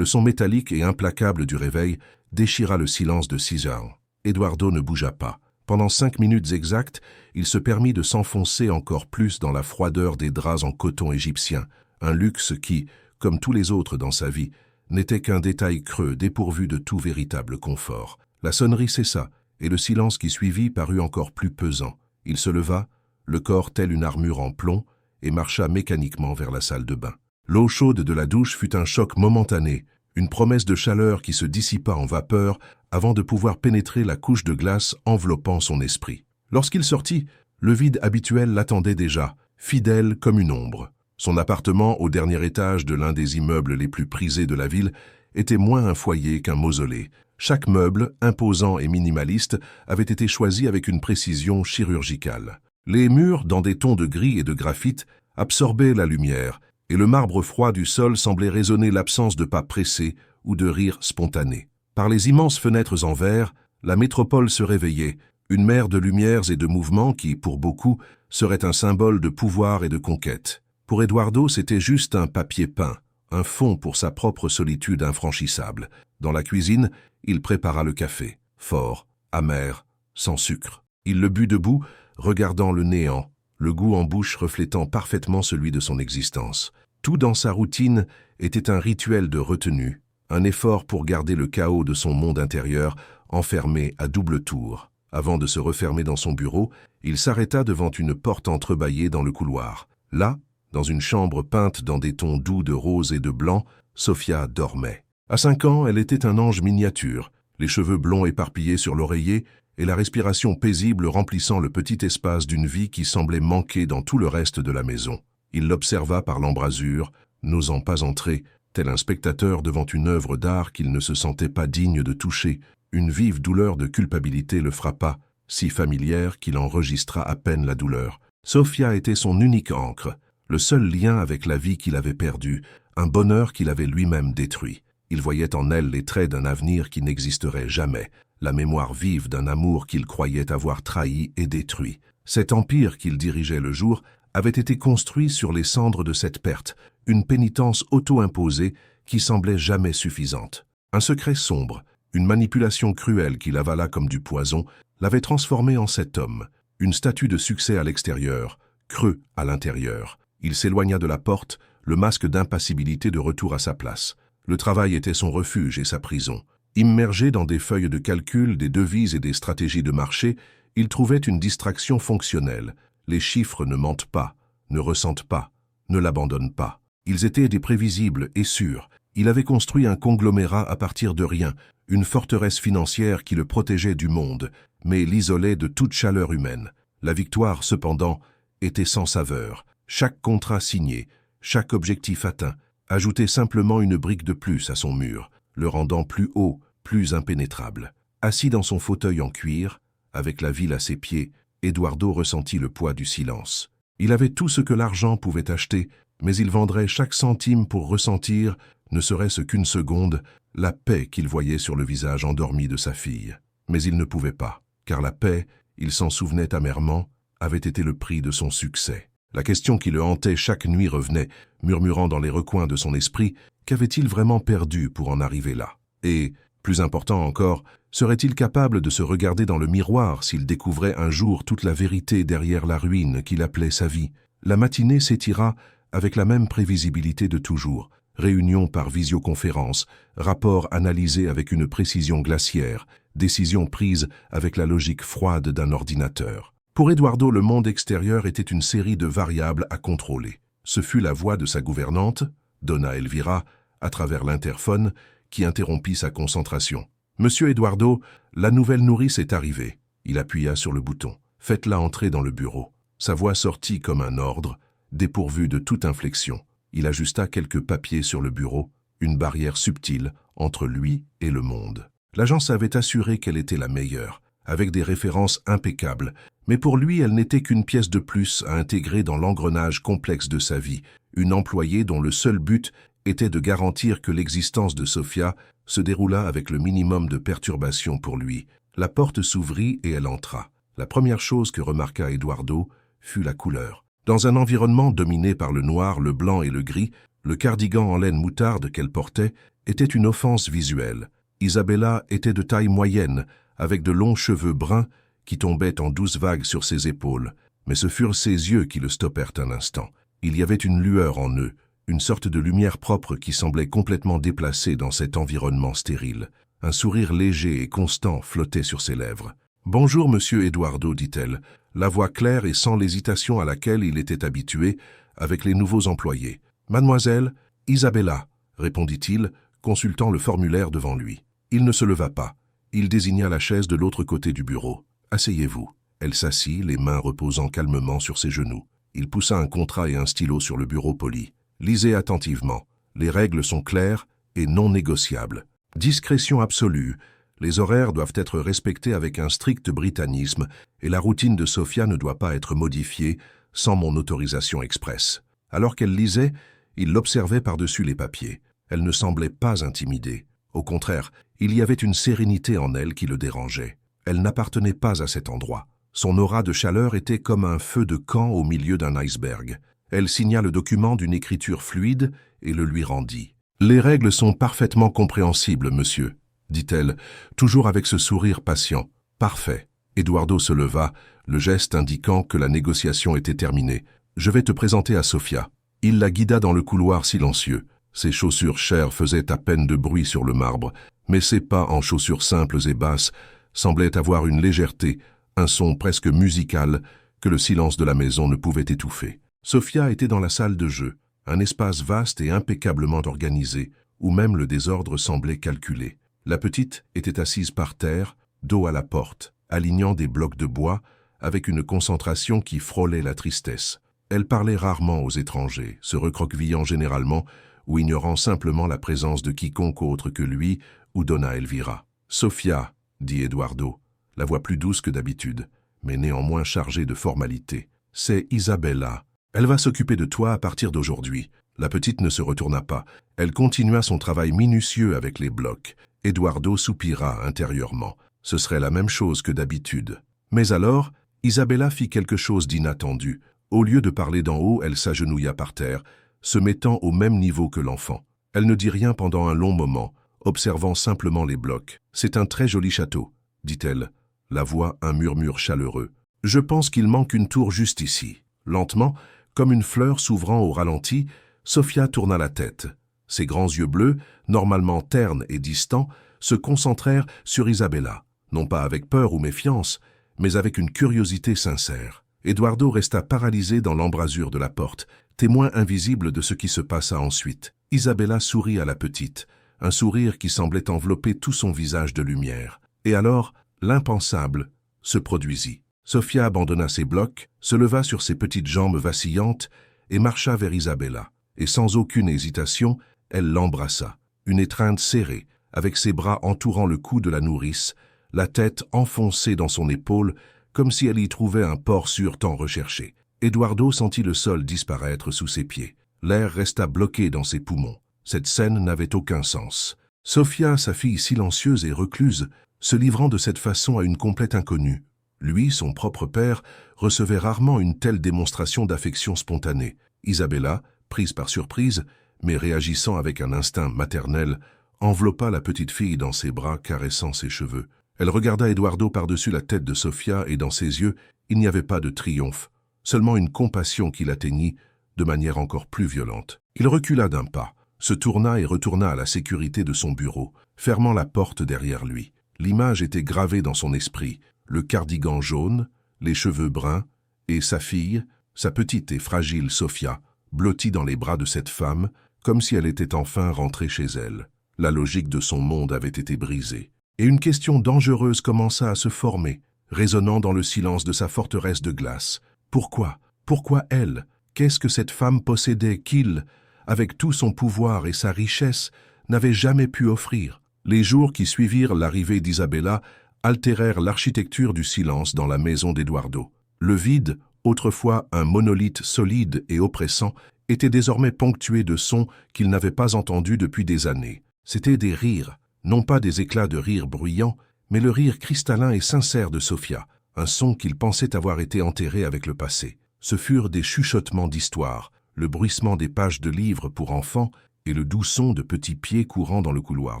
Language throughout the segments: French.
Le son métallique et implacable du réveil déchira le silence de 6 heures. Eduardo ne bougea pas. Pendant 5 minutes exactes, il se permit de s'enfoncer encore plus dans la froideur des draps en coton égyptien, un luxe qui, comme tous les autres dans sa vie, n'était qu'un détail creux dépourvu de tout véritable confort. La sonnerie cessa, et le silence qui suivit parut encore plus pesant. Il se leva, le corps tel une armure en plomb, et marcha mécaniquement vers la salle de bain. L'eau chaude de la douche fut un choc momentané, une promesse de chaleur qui se dissipa en vapeur avant de pouvoir pénétrer la couche de glace enveloppant son esprit. Lorsqu'il sortit, le vide habituel l'attendait déjà, fidèle comme une ombre. Son appartement, au dernier étage de l'un des immeubles les plus prisés de la ville, était moins un foyer qu'un mausolée. Chaque meuble, imposant et minimaliste, avait été choisi avec une précision chirurgicale. Les murs, dans des tons de gris et de graphite, absorbaient la lumière, et le marbre froid du sol semblait résonner l'absence de pas pressés ou de rires spontanés. Par les immenses fenêtres en verre, la métropole se réveillait, une mer de lumières et de mouvements qui, pour beaucoup, serait un symbole de pouvoir et de conquête. Pour Eduardo, c'était juste un papier peint, un fond pour sa propre solitude infranchissable. Dans la cuisine, il prépara le café, fort, amer, sans sucre. Il le but debout, regardant le néant, le goût en bouche reflétant parfaitement celui de son existence. Tout dans sa routine était un rituel de retenue, un effort pour garder le chaos de son monde intérieur enfermé à double tour. Avant de se refermer dans son bureau, il s'arrêta devant une porte entrebâillée dans le couloir. Là, dans une chambre peinte dans des tons doux de rose et de blanc, Sofia dormait. À 5 ans, elle était un ange miniature, les cheveux blonds éparpillés sur l'oreiller et la respiration paisible remplissant le petit espace d'une vie qui semblait manquer dans tout le reste de la maison. Il l'observa par l'embrasure, n'osant pas entrer, tel un spectateur devant une œuvre d'art qu'il ne se sentait pas digne de toucher. Une vive douleur de culpabilité le frappa, si familière qu'il enregistra à peine la douleur. Sofia était son unique ancre, le seul lien avec la vie qu'il avait perdue, un bonheur qu'il avait lui-même détruit. Il voyait en elle les traits d'un avenir qui n'existerait jamais, la mémoire vive d'un amour qu'il croyait avoir trahi et détruit. Cet empire qu'il dirigeait le jour avait été construit sur les cendres de cette perte, une pénitence auto-imposée qui semblait jamais suffisante. Un secret sombre, une manipulation cruelle qu'il avala comme du poison, l'avait transformé en cet homme, une statue de succès à l'extérieur, creux à l'intérieur. Il s'éloigna de la porte, le masque d'impassibilité de retour à sa place. Le travail était son refuge et sa prison. Immergé dans des feuilles de calcul, des devises et des stratégies de marché, il trouvait une distraction fonctionnelle. Les chiffres ne mentent pas, ne ressentent pas, ne l'abandonnent pas. Ils étaient des prévisibles et sûrs. Il avait construit un conglomérat à partir de rien, une forteresse financière qui le protégeait du monde, mais l'isolait de toute chaleur humaine. La victoire, cependant, était sans saveur. Chaque contrat signé, chaque objectif atteint, ajoutait simplement une brique de plus à son mur, le rendant plus haut, plus impénétrable. Assis dans son fauteuil en cuir, avec la ville à ses pieds, Eduardo ressentit le poids du silence. Il avait tout ce que l'argent pouvait acheter, mais il vendrait chaque centime pour ressentir, ne serait-ce qu'une seconde, la paix qu'il voyait sur le visage endormi de sa fille. Mais il ne pouvait pas, car la paix, il s'en souvenait amèrement, avait été le prix de son succès. La question qui le hantait chaque nuit revenait, murmurant dans les recoins de son esprit, qu'avait-il vraiment perdu pour en arriver là? Et, plus important encore, serait-il capable de se regarder dans le miroir s'il découvrait un jour toute la vérité derrière la ruine qu'il appelait sa vie? La matinée s'étira avec la même prévisibilité de toujours. Réunion par visioconférence, rapport analysé avec une précision glaciaire, décision prise avec la logique froide d'un ordinateur. Pour Eduardo, le monde extérieur était une série de variables à contrôler. Ce fut la voix de sa gouvernante, Donna Elvira, à travers l'interphone, qui interrompit sa concentration. « Monsieur Eduardo, la nouvelle nourrice est arrivée. » Il appuya sur le bouton. « Faites-la entrer dans le bureau. » Sa voix sortit comme un ordre, dépourvu de toute inflexion. Il ajusta quelques papiers sur le bureau, une barrière subtile entre lui et le monde. L'agence avait assuré qu'elle était la meilleure, avec des références impeccables, mais pour lui, elle n'était qu'une pièce de plus à intégrer dans l'engrenage complexe de sa vie, une employée dont le seul but était de garantir que l'existence de Sofia se déroula avec le minimum de perturbation pour lui. La porte s'ouvrit et elle entra. La première chose que remarqua Eduardo fut la couleur. Dans un environnement dominé par le noir, le blanc et le gris, Le cardigan en laine moutarde qu'elle portait était une offense visuelle. Isabella était de taille moyenne, avec de longs cheveux bruns qui tombaient en douces vagues sur ses épaules, mais ce furent ses yeux qui le stoppèrent un instant. Il y avait une lueur en eux, une sorte de lumière propre qui semblait complètement déplacée dans cet environnement stérile. Un sourire léger et constant flottait sur ses lèvres. « Bonjour, monsieur Eduardo, dit-elle, la voix claire et sans l'hésitation à laquelle il était habitué avec les nouveaux employés. « Mademoiselle Isabella, répondit-il, consultant le formulaire devant lui. Il ne se leva pas. Il désigna la chaise de l'autre côté du bureau. « Asseyez-vous. » Elle s'assit, les mains reposant calmement sur ses genoux. Il poussa un contrat et un stylo sur le bureau poli. « Lisez attentivement. Les règles sont claires et non négociables. Discrétion absolue. Les horaires doivent être respectés avec un strict britannisme et la routine de Sophia ne doit pas être modifiée sans mon autorisation expresse. » Alors qu'elle lisait, il l'observait par-dessus les papiers. Elle ne semblait pas intimidée. Au contraire, il y avait une sérénité en elle qui le dérangeait. Elle n'appartenait pas à cet endroit. Son aura de chaleur était comme un feu de camp au milieu d'un iceberg. Elle signa le document d'une écriture fluide et le lui rendit. « Les règles sont parfaitement compréhensibles, monsieur, » dit-elle, toujours avec ce sourire patient. « Parfait. » Eduardo se leva, le geste indiquant que la négociation était terminée. « Je vais te présenter à Sophia. » Il la guida dans le couloir silencieux. Ses chaussures chères faisaient à peine de bruit sur le marbre, mais ses pas en chaussures simples et basses semblaient avoir une légèreté, un son presque musical que le silence de la maison ne pouvait étouffer. Sophia était dans la salle de jeu, un espace vaste et impeccablement organisé, où même le désordre semblait calculé. La petite était assise par terre, dos à la porte, alignant des blocs de bois, avec une concentration qui frôlait la tristesse. Elle parlait rarement aux étrangers, se recroquevillant généralement ou ignorant simplement la présence de quiconque autre que lui ou Donna Elvira. « Sophia, » dit Eduardo, la voix plus douce que d'habitude, mais néanmoins chargée de formalité. « C'est Isabella. Elle va s'occuper de toi à partir d'aujourd'hui. » La petite ne se retourna pas. Elle continua son travail minutieux avec les blocs. Eduardo soupira intérieurement. Ce serait la même chose que d'habitude. Mais alors, Isabella fit quelque chose d'inattendu. Au lieu de parler d'en haut, elle s'agenouilla par terre, se mettant au même niveau que l'enfant. Elle ne dit rien pendant un long moment, observant simplement les blocs. « C'est un très joli château, » dit-elle, la voix un murmure chaleureux. « Je pense qu'il manque une tour juste ici. » Lentement, comme une fleur s'ouvrant au ralenti, Sophia tourna la tête. Ses grands yeux bleus, normalement ternes et distants, se concentrèrent sur Isabella, non pas avec peur ou méfiance, mais avec une curiosité sincère. Eduardo resta paralysé dans l'embrasure de la porte, témoin invisible de ce qui se passa ensuite. Isabella sourit à la petite, un sourire qui semblait envelopper tout son visage de lumière. Et alors, l'impensable se produisit. Sophia abandonna ses blocs, se leva sur ses petites jambes vacillantes et marcha vers Isabella. Et sans aucune hésitation, elle l'embrassa. Une étreinte serrée, avec ses bras entourant le cou de la nourrice, la tête enfoncée dans son épaule, comme si elle y trouvait un port sûr tant recherché. Eduardo sentit le sol disparaître sous ses pieds. L'air resta bloqué dans ses poumons. Cette scène n'avait aucun sens. Sophia, sa fille silencieuse et recluse, se livrant de cette façon à une complète inconnue. Lui, son propre père, recevait rarement une telle démonstration d'affection spontanée. Isabella, prise par surprise, mais réagissant avec un instinct maternel, enveloppa la petite fille dans ses bras, caressant ses cheveux. Elle regarda Eduardo par-dessus la tête de Sophia et dans ses yeux, il n'y avait pas de triomphe, seulement une compassion qui l'atteignit de manière encore plus violente. Il recula d'un pas, se tourna et retourna à la sécurité de son bureau, fermant la porte derrière lui. L'image était gravée dans son esprit, le cardigan jaune, les cheveux bruns, et sa fille, sa petite et fragile Sophia, blottie dans les bras de cette femme, comme si elle était enfin rentrée chez elle. La logique de son monde avait été brisée. Et une question dangereuse commença à se former, résonnant dans le silence de sa forteresse de glace. Pourquoi? Pourquoi elle? Qu'est-ce que cette femme possédait qu'il, avec tout son pouvoir et sa richesse, n'avait jamais pu offrir? Les jours qui suivirent l'arrivée d'Isabella altérèrent l'architecture du silence dans la maison d'Eduardo. Le vide, autrefois un monolithe solide et oppressant, était désormais ponctué de sons qu'il n'avait pas entendus depuis des années. C'étaient des rires, non pas des éclats de rire bruyants, mais le rire cristallin et sincère de Sophia, un son qu'il pensait avoir été enterré avec le passé. Ce furent des chuchotements d'histoire, le bruissement des pages de livres pour enfants et le doux son de petits pieds courant dans le couloir,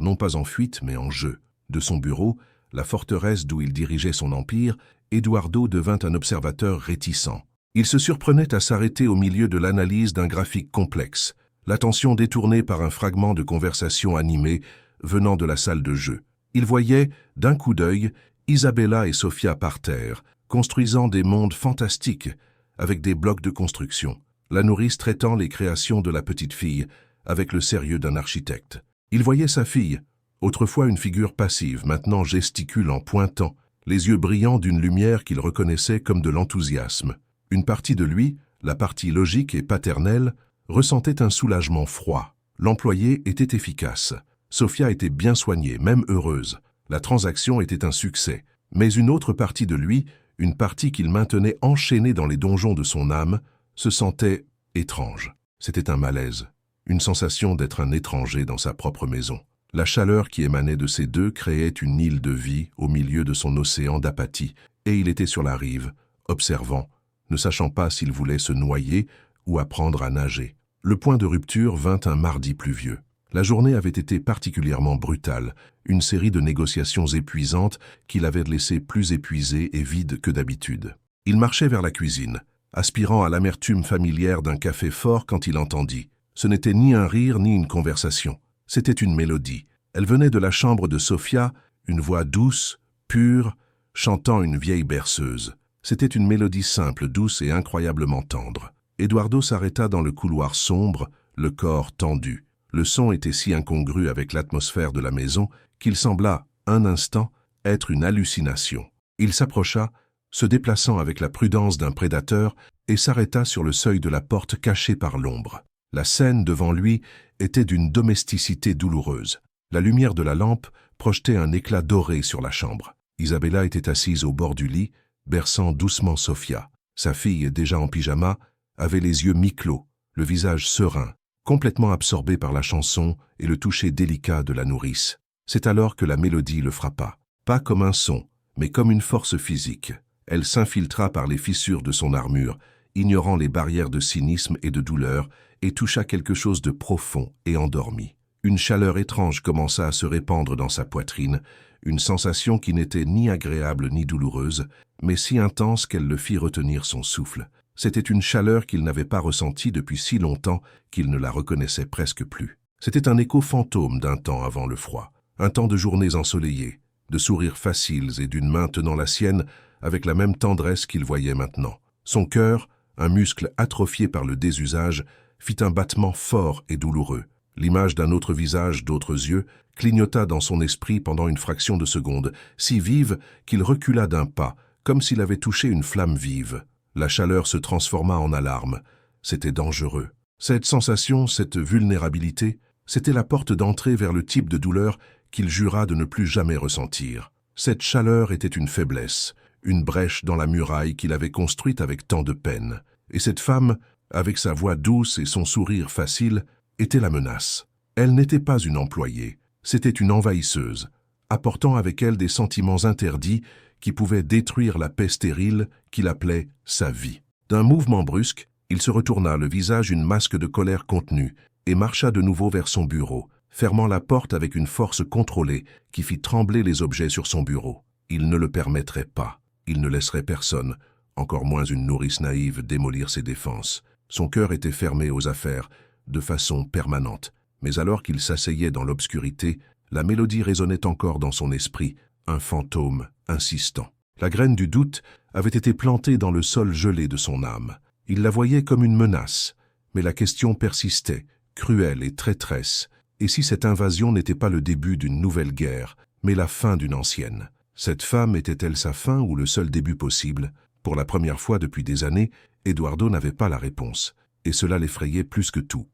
non pas en fuite mais en jeu. De son bureau, la forteresse d'où il dirigeait son empire, Eduardo devint un observateur réticent. Il se surprenait à s'arrêter au milieu de l'analyse d'un graphique complexe, l'attention détournée par un fragment de conversation animée venant de la salle de jeu. Il voyait, d'un coup d'œil, Isabella et Sofia par terre, construisant des mondes fantastiques avec des blocs de construction, la nourrice traitant les créations de la petite fille avec le sérieux d'un architecte. Il voyait sa fille, autrefois une figure passive, maintenant gesticulant, pointant, les yeux brillants d'une lumière qu'il reconnaissait comme de l'enthousiasme. Une partie de lui, la partie logique et paternelle, ressentait un soulagement froid. L'employé était efficace. Sofia était bien soignée, même heureuse. La transaction était un succès. Mais une autre partie de lui, une partie qu'il maintenait enchaînée dans les donjons de son âme, se sentait étrange. C'était un malaise, une sensation d'être un étranger dans sa propre maison. La chaleur qui émanait de ces deux créait une île de vie au milieu de son océan d'apathie, et il était sur la rive, observant, ne sachant pas s'il voulait se noyer ou apprendre à nager. Le point de rupture vint un mardi pluvieux. La journée avait été particulièrement brutale, une série de négociations épuisantes qui l'avaient laissé plus épuisé et vide que d'habitude. Il marchait vers la cuisine, aspirant à l'amertume familière d'un café fort quand il entendit. Ce n'était ni un rire ni une conversation, c'était une mélodie. Elle venait de la chambre de Sofia, une voix douce, pure, chantant une vieille berceuse. C'était une mélodie simple, douce et incroyablement tendre. Eduardo s'arrêta dans le couloir sombre, le corps tendu. Le son était si incongru avec l'atmosphère de la maison qu'il sembla, un instant, être une hallucination. Il s'approcha, se déplaçant avec la prudence d'un prédateur, et s'arrêta sur le seuil de la porte cachée par l'ombre. La scène devant lui était d'une domesticité douloureuse. La lumière de la lampe projetait un éclat doré sur la chambre. Isabella était assise au bord du lit, berçant doucement Sofia. Sa fille, déjà en pyjama, avait les yeux mi-clos, le visage serein, complètement absorbé par la chanson et le toucher délicat de la nourrice. C'est alors que la mélodie le frappa. Pas comme un son, mais comme une force physique. Elle s'infiltra par les fissures de son armure, ignorant les barrières de cynisme et de douleur, et toucha quelque chose de profond et endormi. Une chaleur étrange commença à se répandre dans sa poitrine, une sensation qui n'était ni agréable ni douloureuse, mais si intense qu'elle le fit retenir son souffle. C'était une chaleur qu'il n'avait pas ressentie depuis si longtemps qu'il ne la reconnaissait presque plus. C'était un écho fantôme d'un temps avant le froid, un temps de journées ensoleillées, de sourires faciles et d'une main tenant la sienne avec la même tendresse qu'il voyait maintenant. Son cœur, un muscle atrophié par le désusage, fit un battement fort et douloureux. L'image d'un autre visage, d'autres yeux, clignota dans son esprit pendant une fraction de seconde, si vive qu'il recula d'un pas, comme s'il avait touché une flamme vive. La chaleur se transforma en alarme. C'était dangereux. Cette sensation, cette vulnérabilité, c'était la porte d'entrée vers le type de douleur qu'il jura de ne plus jamais ressentir. Cette chaleur était une faiblesse, une brèche dans la muraille qu'il avait construite avec tant de peine. Et cette femme, avec sa voix douce et son sourire facile, était la menace. Elle n'était pas une employée, c'était une envahisseuse, apportant avec elle des sentiments interdits qui pouvaient détruire la paix stérile qu'il appelait sa vie. D'un mouvement brusque, il se retourna, le visage une masque de colère contenue, et marcha de nouveau vers son bureau, fermant la porte avec une force contrôlée qui fit trembler les objets sur son bureau. Il ne le permettrait pas. Il ne laisserait personne, encore moins une nourrice naïve, démolir ses défenses. Son cœur était fermé aux affaires, de façon permanente. Mais alors qu'il s'asseyait dans l'obscurité, la mélodie résonnait encore dans son esprit, un fantôme insistant. La graine du doute avait été plantée dans le sol gelé de son âme. Il la voyait comme une menace, mais la question persistait, cruelle et traîtresse. Et si cette invasion n'était pas le début d'une nouvelle guerre, mais la fin d'une ancienne? Cette femme était-elle sa fin ou le seul début possible? Pour la première fois depuis des années, Eduardo n'avait pas la réponse, et cela l'effrayait plus que tout.